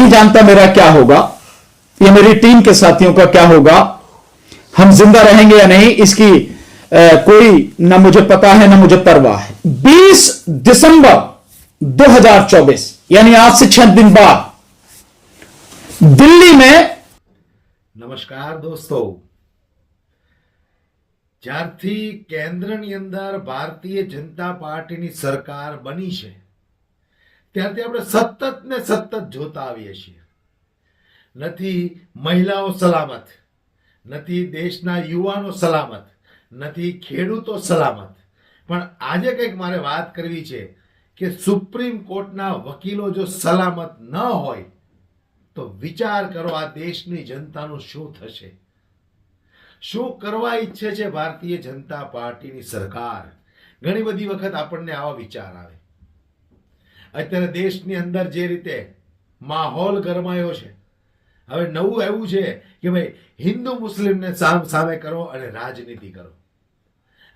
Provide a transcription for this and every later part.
नहीं जानता मेरा क्या होगा, या मेरी टीम के साथियों का क्या होगा, हम जिंदा रहेंगे या नहीं, इसकी कोई ना मुझे पता है ना मुझे परवाह है। 20 दिसंबर 2024 यानी आज से 6 दिन बाद दिल्ली में। નમસ્કાર દોસ્તો, જ્યારથી કેન્દ્રની અંદર ભારતીય જનતા પાર્ટીની સરકાર બની છે ત્યારથી આપણે સતત ને સતત જોતા આવીએ છીએ, નથી મહિલાઓ સલામત, નથી દેશના યુવાનો સલામત, નથી ખેડૂતો સલામત, પણ આજે કંઈક મારે વાત કરવી છે કે સુપ્રીમ કોર્ટના વકીલો જો સલામત ન હોય તો વિચાર કરો આ દેશની જનતાનું શું થશે, શું કરવા ઈચ્છે છે ભારતીય જનતા પાર્ટીની સરકાર। ઘણી બધી વખત આપણને આવા વિચાર આવે। અત્યારે દેશની અંદર જે રીતે માહોલ ગરમાયો છે, હવે નવું એવું છે કે ભાઈ હિન્દુ મુસ્લિમને સામે કરો અને રાજનીતિ કરો।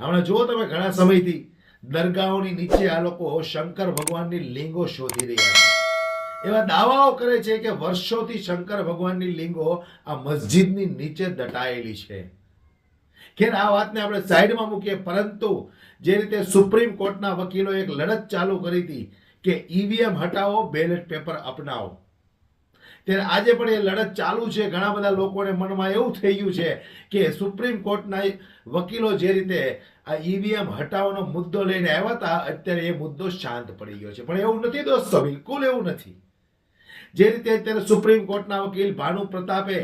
હમણાં જો તમે ઘણા સમયથી દરગાહોની નીચે આ લોકો શંકર ભગવાનની લિંગો શોધી રહ્યા છે, એવા દાવાઓ કરે છે કે વર્ષોથી શંકર ભગવાનની લિંગો આ મસ્જિદની નીચે દટાયેલી છે। ખેર આ વાતને આપણે સાઈડમાં મૂકીએ, પરંતુ જે રીતે સુપ્રીમ કોર્ટના વકીલોએ એક લડત ચાલુ કરી હતી કે ઈવીએમ હટાવો, બેલેટ પેપર અપનાવો, ત્યારે આજે પણ એ લડત ચાલુ છે। ઘણા બધા લોકોને મનમાં એવું થઈ ગયું છે કે સુપ્રીમ કોર્ટના વકીલો જે રીતે આ ઈવીએમ હટાવવાનો મુદ્દો લઈને આવ્યા હતા, અત્યારે એ મુદ્દો શાંત પડી ગયો છે, પણ એવું નથી દોસ્તો, બિલકુલ એવું નથી। જે રીતે અત્યારે સુપ્રીમ કોર્ટના વકીલ ભાનુ પ્રતાપે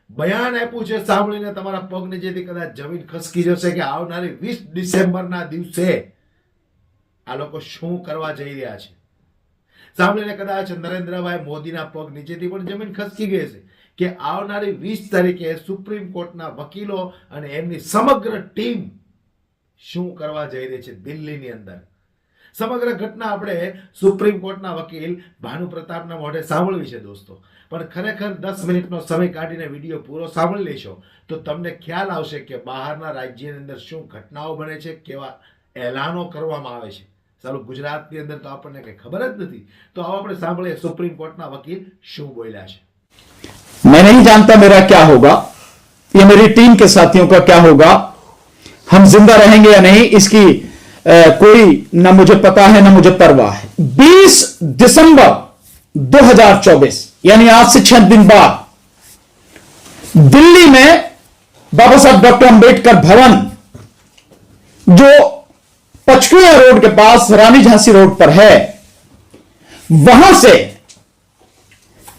બયાન આપ્યું છે, સાંભળીને તમારા પગ નીચેથી કદાચ જમીન ખસકી જશે કે આવનારી 20 ડિસેમ્બરના દિવસે આ લોકો શું કરવા જઈ રહ્યા છે। સાંભળીને કદાચ નરેન્દ્રભાઈ મોદીના પગ નીચેથી પણ જમીન ખસકી ગઈ છે કે આવનારી 20 તારીખે સુપ્રીમ કોર્ટના વકીલો અને એમની સમગ્ર ટીમ શું કરવા જઈ રહી છે દિલ્હીની અંદર। સમગ્ર ઘટના આપણે સુપ્રીમ કોર્ટના વકીલ ભાનુ પ્રતાપના મોઢે સાંભળવી છે દોસ્તો, પણ ખરેખર 10 મિનિટનો સમય કાઢીને વિડીયો પૂરો સાંભળી લેશો તો તમને ખ્યાલ આવશે કે બહારના રાજ્યની અંદર શું ઘટનાઓ બને છે, કેવા એલાનો કરવામાં આવે છે। ચાલો, ગુજરાતની અંદર તો આપણને કંઈ ખબર જ નથી, તો આવો આપણે સાંભળીએ સુપ્રીમ કોર્ટના વકીલ શું બોલ્યા છે। मैं नहीं जानता मेरा क्या होगा, या मेरी टीम के साथियों का क्या होगा, हम जिंदा रहेंगे या नहीं, इसकी कोई ना मुझे पता है ना मुझे परवाह है। 20 दिसंबर 2024 यानी आज से 6 दिन बाद दिल्ली में बाबा साहब डॉक्टर अंबेडकर भवन, जो पचकुया रोड के पास रानी झांसी रोड पर है, वहां से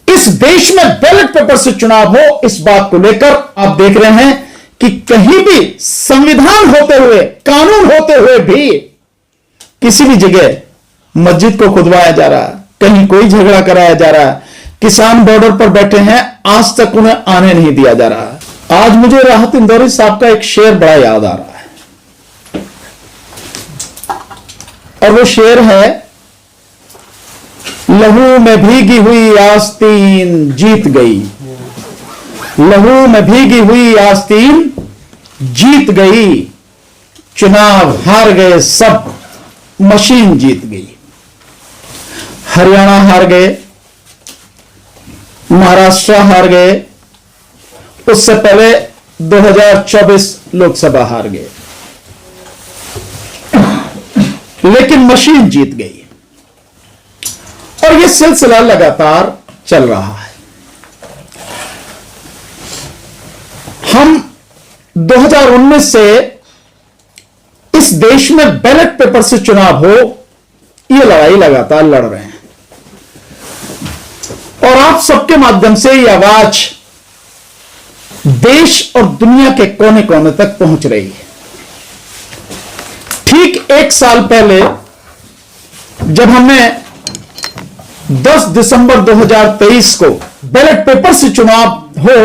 इस देश में बैलेट पेपर से चुनाव हो, इस बात को लेकर आप देख रहे हैं कि कहीं भी संविधान होते हुए, कानून होते हुए भी किसी भी जगह मस्जिद को खुदवाया जा रहा है, कहीं कोई झगड़ा कराया जा रहा है। किसान बॉर्डर पर बैठे हैं, आज तक उन्हें आने नहीं दिया जा रहा है। आज मुझे राहत इंदौरी साहब का एक शेर बड़ा याद आ रहा है, और वो शेर है, लहू में भीगी हुई आस्तीन जीत गई, लहू में भीगी हुई आस्तीन जीत गई, चुनाव हार गए सब, मशीन जीत गई। हरियाणा हार गए, महाराष्ट्र हार गए, उससे पहले 2024 लोकसभा हार गए, लेकिन मशीन जीत गई, और यह सिलसिला लगातार चल रहा है। हम 2019 से इस देश में बैलेट पेपर से चुनाव हो, यह लड़ाई लगातार लड़ रहे हैं, और आप सबके माध्यम से यह आवाज देश और दुनिया के कोने कोने तक पहुंच रही है। ठीक 1 साल पहले जब हमने 10 दिसंबर 2023 को बैलेट पेपर से चुनाव हो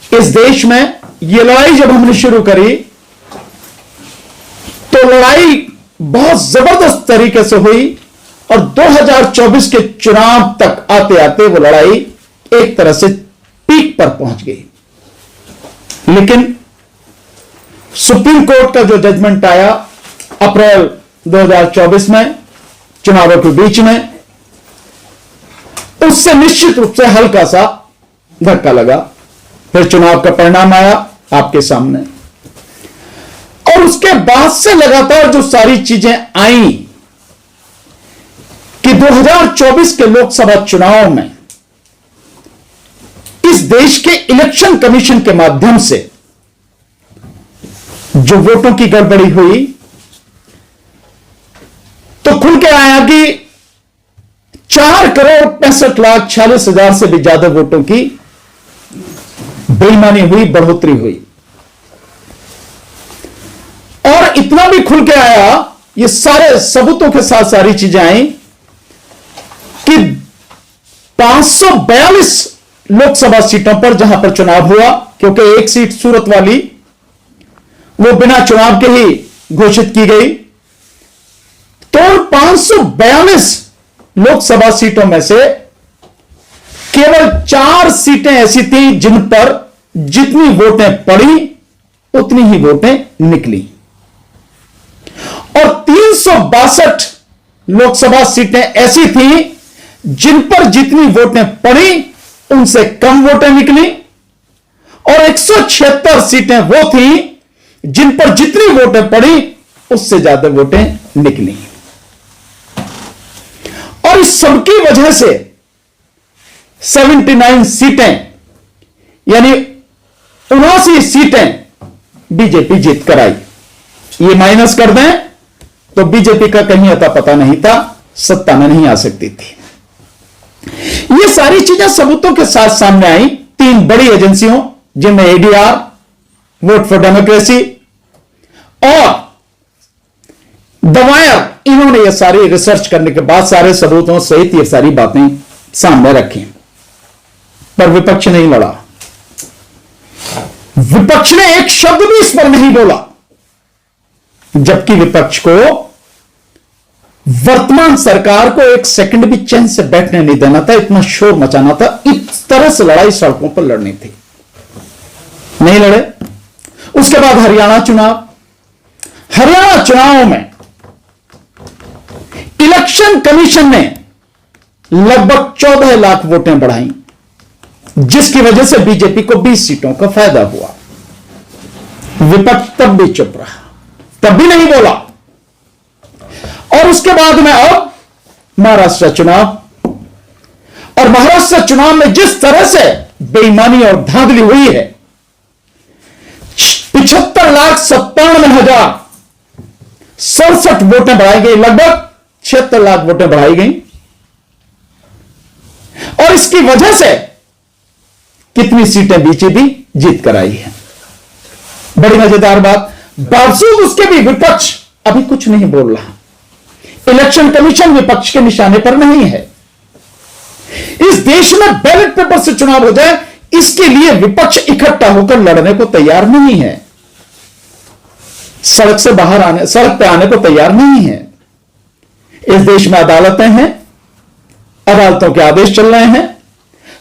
इस देश में, यह लड़ाई जब हमने शुरू करी तो लड़ाई बहुत जबरदस्त तरीके से हुई, और 2024 के चुनाव तक आते आते वो लड़ाई एक तरह से पीक पर पहुंच गई। लेकिन सुप्रीम कोर्ट का जो जजमेंट आया अप्रैल 2024 में, चुनावों के बीच में, उससे निश्चित रूप से हल्का सा धक्का लगा। फिर चुनाव का परिणाम आया आपके सामने, और उसके बाद से लगातार जो सारी चीजें आई कि 2024 के लोकसभा चुनाव में इस देश के इलेक्शन कमीशन के माध्यम से जो वोटों की गड़बड़ी हुई, तो खुल के आया कि 4,65,46,000 से भी ज्यादा वोटों की बेईमानी हुई, बढ़ोतरी हुई। और इतना भी खुल के आया, ये सारे सबूतों के साथ सारी चीजें आई कि 542 लोकसभा सीटों पर जहां पर चुनाव हुआ, क्योंकि एक सीट सूरत वाली वो बिना चुनाव के ही घोषित की गई, तो 542 लोकसभा सीटों में से केवल 4 सीटें ऐसी थी जिन पर जितनी वोटें पड़ी उतनी ही वोटें निकली, और 362 लोकसभा सीटें ऐसी थी जिन पर जितनी वोटें पड़ी उनसे कम वोटें निकली, और 176 सीटें वो थी जिन पर जितनी वोटें पड़ी उससे ज्यादा वोटें निकली। और इस सबकी वजह से 79 सीटें यानी 79 सीटें बीजेपी जीत कर आई। ये माइनस कर दें तो बीजेपी का कहीं अता पता नहीं था, सत्ता में नहीं आ सकती थी। ये सारी चीजें सबूतों के साथ सामने आई 3 बड़ी एजेंसियों, जिनमें एडीआर, वोट फॉर डेमोक्रेसी और द वायर, इन्होंने ये सारी रिसर्च करने के बाद सारे सबूतों सहित ये सारी बातें सामने रखी, पर विपक्ष नहीं लड़ा। विपक्ष ने एक शब्द भी इस पर नहीं बोला, जबकि विपक्ष को वर्तमान सरकार को एक सेकंड भी चैन से बैठने नहीं देना था, इतना शोर मचाना था, इस तरह से लड़ाई सड़कों पर लड़नी थी, नहीं लड़े। उसके बाद हरियाणा चुनाव में इलेक्शन कमीशन ने लगभग 14 लाख वोटें बढ़ाई, जिसकी वजह से बीजेपी को 20 सीटों का फायदा हुआ। विपक्ष तब भी चुप रहा, तब भी नहीं बोला। और उसके बाद में अब महाराष्ट्र चुनाव, और महाराष्ट्र चुनाव में जिस तरह से बेईमानी और धांधली हुई है, 75,97,067 वोटें बढ़ाई गई, लगभग 76 लाख वोटें बढ़ाई गई, और इसकी वजह से कितनी सीटें बीजेपी जीत कर आई है। बड़ी मजेदार बात, बावजूद उसके भी विपक्ष अभी कुछ नहीं बोल रहा। इलेक्शन कमीशन विपक्ष के निशाने पर नहीं है। इस देश में बैलेट पेपर से चुनाव हो जाए, इसके लिए विपक्ष इकट्ठा होकर लड़ने को तैयार नहीं है, सड़क पे आने को तैयार नहीं है। इस देश में अदालतें हैं, अदालतों के आदेश चल रहे हैं,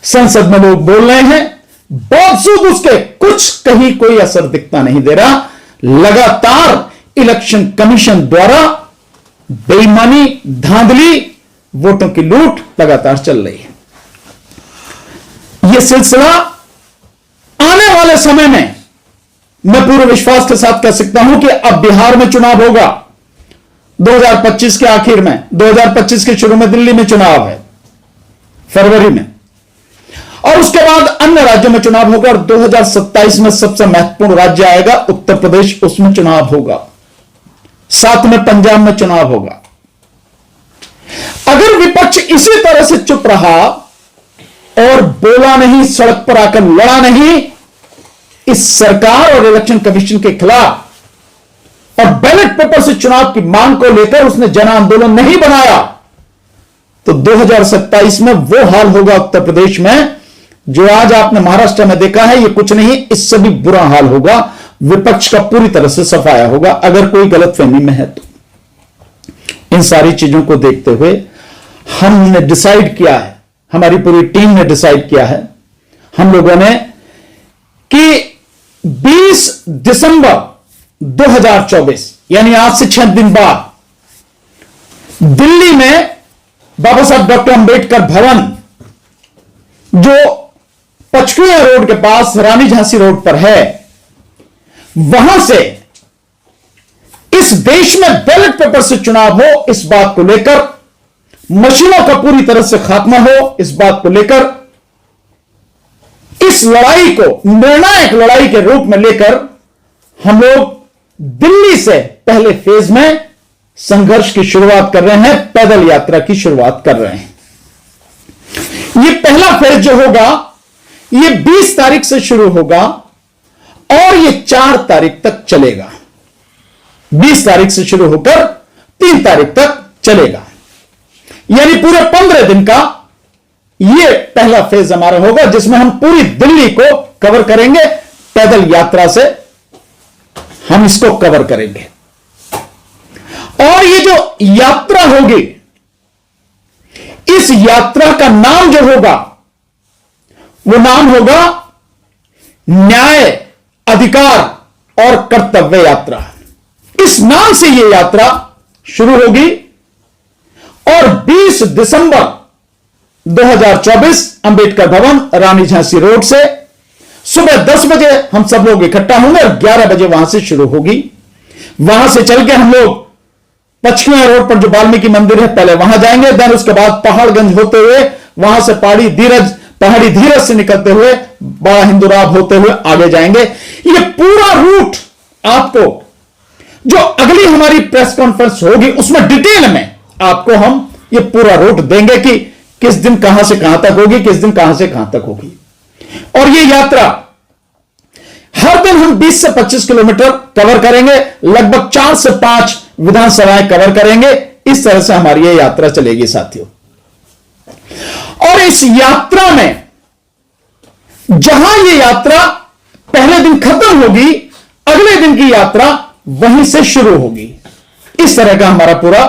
संसद में लोग बोल रहे हैं, बावजूद उसके कुछ कहीं कोई असर दिखता नहीं दे रहा। लगातार इलेक्शन कमीशन द्वारा बेईमानी, धांधली, वोटों की लूट लगातार चल रही है। यह सिलसिला आने वाले समय में मैं पूरे विश्वास के साथ कह सकता हूं कि अब बिहार में चुनाव होगा 2025 के आखिर में, 2025 के शुरू में दिल्ली में चुनाव है फरवरी में, और उसके बाद अन्य राज्यों में चुनाव होगा, और 2027 में सबसे महत्वपूर्ण राज्य आएगा उत्तर प्रदेश, उसमें चुनाव होगा, साथ में पंजाब में चुनाव होगा। अगर विपक्ष इसी तरह से चुप रहा और बोला नहीं, सड़क पर आकर लड़ा नहीं इस सरकार और इलेक्शन कमीशन के खिलाफ, और बैलेट पेपर से चुनाव की मांग को लेकर उसने जन आंदोलन नहीं बनाया, तो 2027 में वो हाल होगा उत्तर प्रदेश में जो आज आपने महाराष्ट्र में देखा है। ये कुछ नहीं, इससे भी बुरा हाल होगा, विपक्ष का पूरी तरह से सफाया होगा, अगर कोई गलतफहमी में है तो। इन सारी चीजों को देखते हुए हमने डिसाइड किया है, हमारी पूरी टीम ने डिसाइड किया है, हम लोगों ने, कि 20 दिसंबर 2024 यानी आज से 6 दिन बाद दिल्ली में बाबा साहब डॉक्टर अंबेडकर भवन जो पचकुया रोड के पास रानी झांसी रोड पर है, वहां से इस देश में बैलेट पेपर से चुनाव हो, इस बात को लेकर, मशीनों का पूरी तरह से खात्मा हो, इस बात को लेकर, इस लड़ाई को निर्णायक लड़ाई के रूप में लेकर हम लोग दिल्ली से पहले फेज में संघर्ष की शुरुआत कर रहे हैं, पैदल यात्रा की शुरुआत कर रहे हैं। यह पहला फेज जो होगा यह 20 तारीख से शुरू होगा और यह 4 तारीख तक चलेगा। 20 तारीख से शुरू होकर 3 तारीख तक चलेगा, यानी पूरे 15 दिन का यह पहला फेज हमारा होगा, जिसमें हम पूरी दिल्ली को कवर करेंगे। पैदल यात्रा से हम इसको कवर करेंगे और ये जो यात्रा होगी, इस यात्रा का नाम जो होगा वो नाम होगा न्याय, अधिकार और कर्तव्य यात्रा। इस नाम से यह यात्रा शुरू होगी और 20 दिसंबर 2024 अंबेडकर भवन रानी झांसी रोड से सुबह 10 बजे हम सब लोग इकट्ठा होंगे और 11 बजे वहां से शुरू होगी। वहां से चल के हम लोग पचकुया रोड पर जो वाल्मीकि मंदिर है पहले वहां जाएंगे, देन उसके बाद पहाड़गंज होते हुए वहां से पहाड़ी धीरज से निकलते हुए बड़ा हिंदुराव होते हुए आगे जाएंगे। ये पूरा रूट आपको जो अगली हमारी प्रेस कॉन्फ्रेंस होगी उसमें डिटेल में आपको हम ये पूरा रूट देंगे कि किस दिन कहां से कहां तक होगी, किस दिन कहां से कहां तक होगी। और ये यात्रा हर दिन हम 20 से 25 किलोमीटर कवर करेंगे, लगभग 4 से 5 विधानसभाएं कवर करेंगे। इस तरह से हमारी ये यात्रा चलेगी साथियों। और इस यात्रा में जहां ये यात्रा पहले दिन खत्म होगी, अगले दिन की यात्रा वहीं से शुरू होगी। इस तरह का हमारा पूरा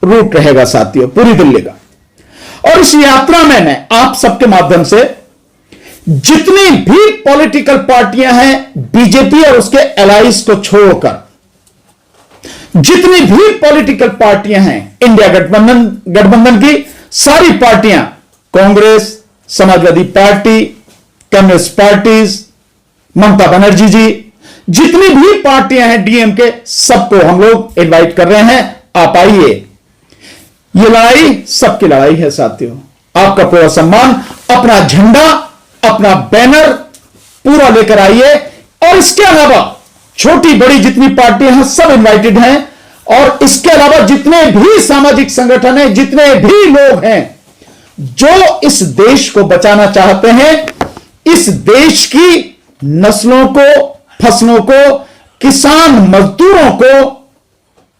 रूट रहेगा साथियों, पूरी दिल्ली का। और इस यात्रा में मैं आप सबके माध्यम से जितनी भी पॉलिटिकल पार्टियां हैं, बीजेपी और उसके एलाइज को छोड़कर जितनी भी पॉलिटिकल पार्टियां हैं, इंडिया गठबंधन की सारी पार्टियां, Congress, Samajwadi party, communist parties, Mamata Banerjee ji, जितनी भी पार्टियां हैं, डीएमके, सबको हम लोग इनवाइट कर रहे हैं, आप आइए। ये लड़ाई सबकी लड़ाई है साथियों। आपका पूरा सम्मान, अपना झंडा, अपना बैनर पूरा लेकर आइए। और इसके अलावा छोटी बड़ी जितनी पार्टियां हैं सब इनवाइटेड हैं। और इसके अलावा जितने भी सामाजिक संगठन हैं, जितने भी लोग हैं जो इस देश को बचाना चाहते हैं, इस देश की नस्लों को, फसलों को, किसान मजदूरों को,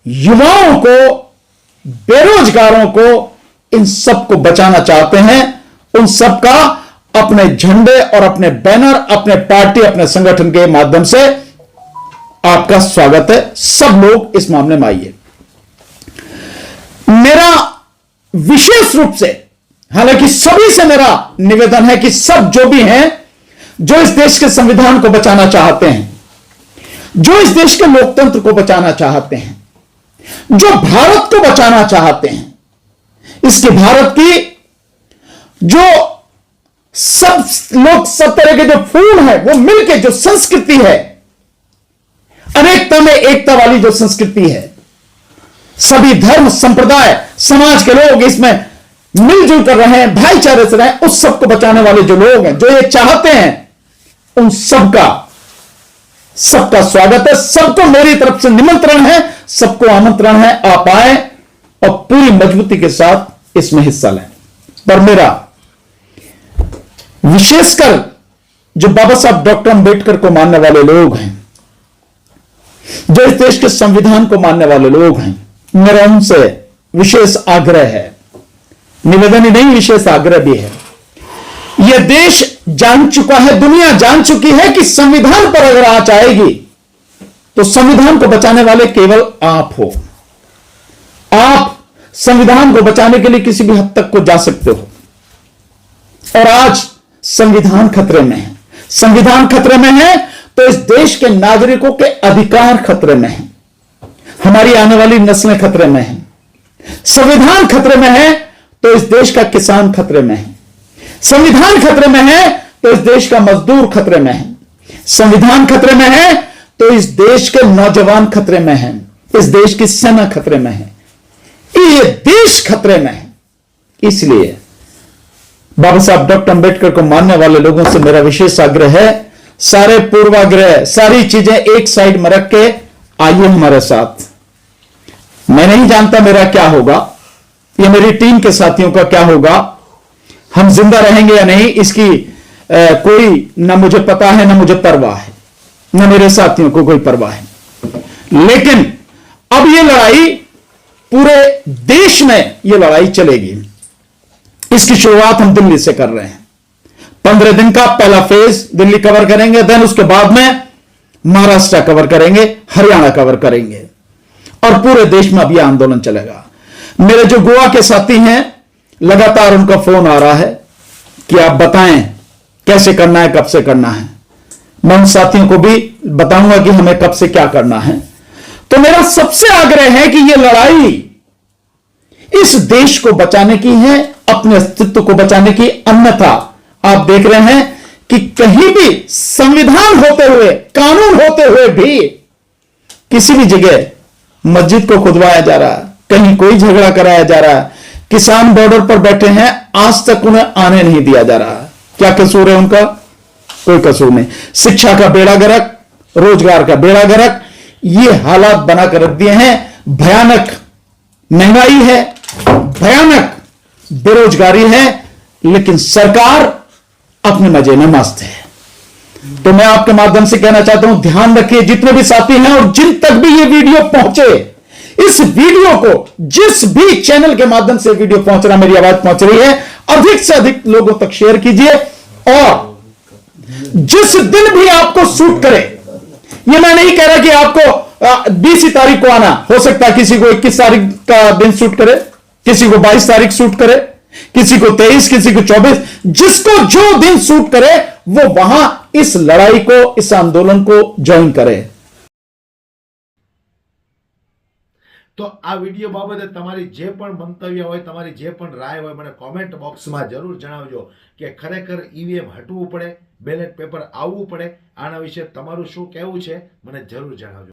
युवाओं को, बेरोजगारों को, इन सबको बचाना चाहते हैं, उन सबका अपने झंडे और अपने बैनर, अपने पार्टी, अपने संगठन के माध्यम से आपका स्वागत है। सब लोग इस मामले में आइए। मेरा विशेष रूप से, हालांकि सभी से मेरा निवेदन है कि सब जो भी हैं, जो इस देश के संविधान को बचाना चाहते हैं, जो इस देश के लोकतंत्र को बचाना चाहते हैं, जो भारत को बचाना चाहते हैं, इसके भारत की जो सब लोग, सब तरह के जो फूल हैं वो मिलके जो संस्कृति है, अनेकता में एकता वाली जो संस्कृति है, सभी धर्म संप्रदाय समाज के लोग इसमें मिलजुल कर रहे हैं, भाईचारे से रहे हैं, उस सबको बचाने वाले जो लोग हैं, जो ये चाहते हैं, उन सबका स्वागत है। सबको मेरी तरफ से निमंत्रण है, सबको आमंत्रण है, आप आए और पूरी मजबूती के साथ इसमें हिस्सा लें। पर मेरा विशेषकर जो बाबा साहब डॉक्टर अंबेडकर को मानने वाले लोग हैं, जो इस देश के संविधान को मानने वाले लोग हैं, मेरा उनसे विशेष आग्रह है, निवेदन ही नहीं विशेष आग्रह भी है। यह देश जान चुका है, दुनिया जान चुकी है कि संविधान पर अगर आंच आएगी तो संविधान को बचाने वाले केवल आप हो। आप संविधान को बचाने के लिए किसी भी हद तक को जा सकते हो। और आज संविधान खतरे में है। संविधान खतरे में है तो इस देश के नागरिकों के अधिकार खतरे में है, हमारी आने वाली नस्लें खतरे में हैं। संविधान खतरे में है तो इस देश का किसान खतरे में है। संविधान खतरे में है तो इस देश का मजदूर खतरे में है, संविधान खतरे में है तो इस देश के नौजवान खतरे में है, इस देश की सेना खतरे में है, ये देश खतरे में है। इसलिए बाबा साहब डॉक्टर अंबेडकर को मानने वाले लोगों से मेरा विशेष आग्रह है, सारे पूर्वाग्रह, सारी चीजें एक साइड में रख के आइए हमारे साथ। मैं नहीं जानता मेरा क्या होगा, ये मेरी टीम के साथियों का क्या होगा, हम जिंदा रहेंगे या नहीं, इसकी कोई ना मुझे पता है, ना मुझे परवाह है, ना मेरे साथियों को कोई परवाह है। लेकिन अब ये लड़ाई पूरे देश में ये लड़ाई चलेगी। इसकी शुरुआत हम दिल्ली से कर रहे हैं। 15 दिन का पहला फेज दिल्ली कवर करेंगे, देन उसके बाद में महाराष्ट्र कवर करेंगे, हरियाणा कवर करेंगे और पूरे देश में अब यह आंदोलन चलेगा। मेरे जो गोवा के साथी हैं, लगातार उनका फोन आ रहा है कि आप बताएं कैसे करना है, कब से करना है। मैं उन साथियों को भी बताऊंगा कि हमें कब से क्या करना है। तो मेरा सबसे आग्रह है कि यह लड़ाई इस देश को बचाने की है, अपने अस्तित्व को बचाने की। अन्यथा आप देख रहे हैं कि कहीं भी संविधान होते हुए, कानून होते हुए भी किसी भी जगह मस्जिद को खुदवाया जा रहा है, कहीं कोई झगड़ा कराया जा रहा है, किसान बॉर्डर पर बैठे हैं, आज तक उन्हें आने नहीं दिया जा रहा। क्या कसूर है उनका? कोई कसूर नहीं। शिक्षा का बेड़ा गर्क, रोजगार का बेड़ा गर्क, ये हालात बनाकर रख दिए हैं। भयानक महंगाई है, भयानक बेरोजगारी है, लेकिन सरकार अपने मजे में मस्त है। तो मैं आपके माध्यम से कहना चाहता हूं, ध्यान रखिए जितने भी साथी हैं और जिन तक भी ये वीडियो पहुंचे, इस वीडियो को जिस भी चैनल के माध्यम से वीडियो पहुंच रहा, मेरी आवाज पहुंच रही है, अधिक से अधिक लोगों तक शेयर कीजिए। और जिस दिन भी आपको सूट करे, ये मैं नहीं कह रहा कि आपको 20 तारीख को आना, हो सकता है किसी को 21 तारीख का दिन सूट करे, किसी को 22 तारीख सूट करे, किसी को 23, किसी को 24, जिसको जो दिन सूट करे वो वहां इस लड़ाई को, इस आंदोलन को ज्वाइन करे। તો આ વિડીયો બાબતે તમારી જે પણ મંતવ્ય હોય, તમારી જે પણ રાય હોય, મને કોમેન્ટ બોક્સમાં જરૂર જણાવજો કે ખરેખર ઈવીએમ હટવું પડે, બેલેટ પેપર આવવું પડે, આના વિશે તમારું શું કહેવું છે મને જરૂર જણાવજો।